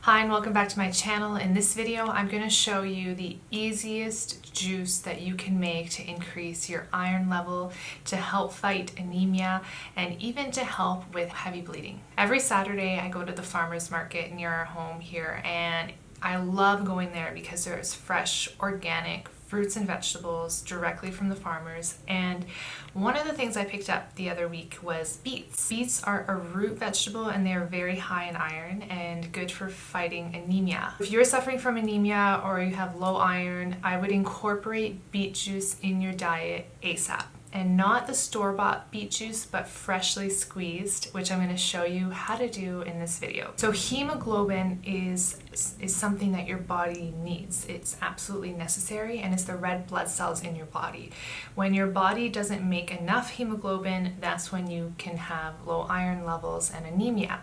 Hi and welcome back to my channel. In this video I'm going to show you the easiest juice that you can make to increase your iron level, to help fight anemia, and even to help with heavy bleeding. Every Saturday I go to the farmers market near our home here, and I love going there because there's fresh, organic fruits and vegetables directly from the farmers. And one of the things I picked up the other week was beets. Beets are a root vegetable and they're very high in iron and good for fighting anemia. If you're suffering from anemia or you have low iron, I would incorporate beet juice in your diet ASAP. And not the store-bought beet juice, but freshly squeezed, which I'm going to show you how to do in this video. So hemoglobin is something that your body needs. It's absolutely necessary, and it's the red blood cells in your body. When your body doesn't make enough hemoglobin, that's when you can have low iron levels and anemia.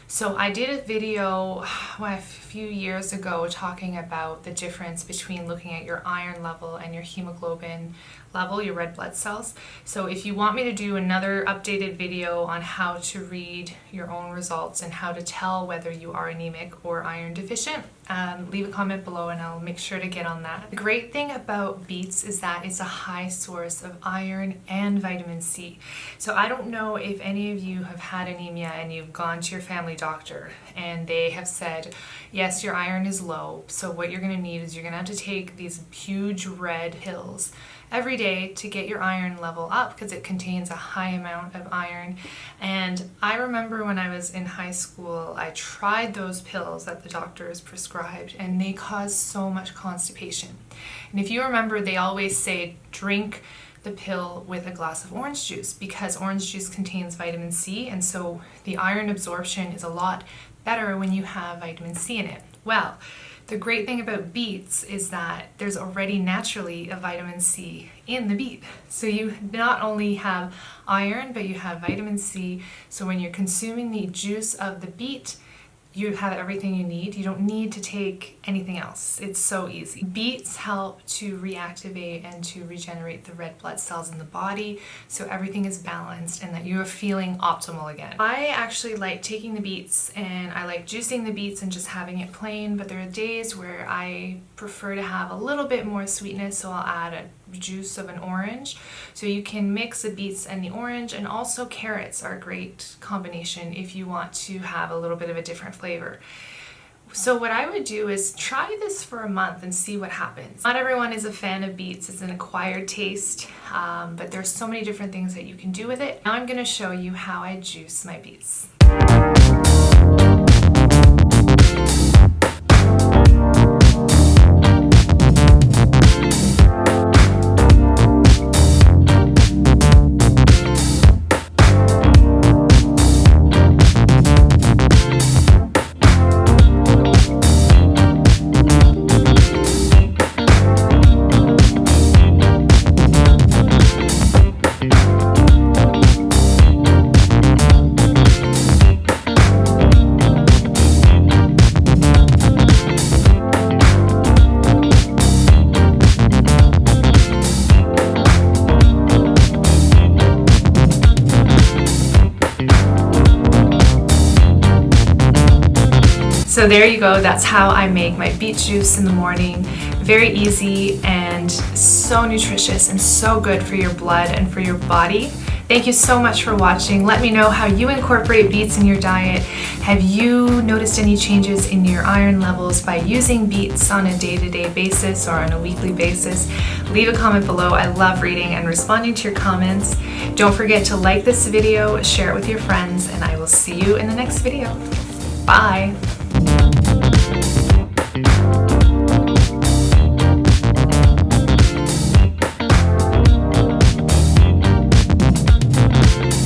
So I did a video a few years ago talking about the difference between looking at your iron level and your hemoglobin level, your red blood cells. So if you want me to do another updated video on how to read your own results and how to tell whether you are anemic or iron deficient, leave a comment below and I'll make sure to get on that. The great thing about beets is that it's a high source of iron and vitamin C. So I don't know if any of you have had anemia and you've gone to your family doctor and they have said, yes, your iron is low, so what you're going to need is you're going to have to take these huge red pills every day to get your iron level up because it contains a high amount of iron. And I remember when I was in high school, I tried those pills that the doctors prescribed and they caused so much constipation. And if you remember, they always say drink the pill with a glass of orange juice because orange juice contains vitamin C, and so the iron absorption is a lot better when you have vitamin C in it. Well, the great thing about beets is that there's already naturally a vitamin C in the beet. So you not only have iron, but you have vitamin C. So when you're consuming the juice of the beet, you have everything you need. You don't need to take anything else. It's so easy. Beets help to reactivate and to regenerate the red blood cells in the body so everything is balanced and that you are feeling optimal again. I actually like taking the beets and I like juicing the beets and just having it plain, but there are days where I prefer to have a little bit more sweetness, so I'll add a juice of an orange. So you can mix the beets and the orange, and also carrots are a great combination if you want to have a little bit of a different flavor. So what I would do is try this for a month and see what happens. Not everyone is a fan of beets. It's an acquired taste, but there's so many different things that you can do with it. Now I'm going to show you how I juice my beets. So there you go, that's how I make my beet juice in the morning. Very easy and so nutritious and so good for your blood and for your body. Thank you so much for watching. Let me know how you incorporate beets in your diet. Have you noticed any changes in your iron levels by using beets on a day-to-day basis or on a weekly basis? Leave a comment below. I love reading and responding to your comments. Don't forget to like this video, share it with your friends, and I will see you in the next video. Bye.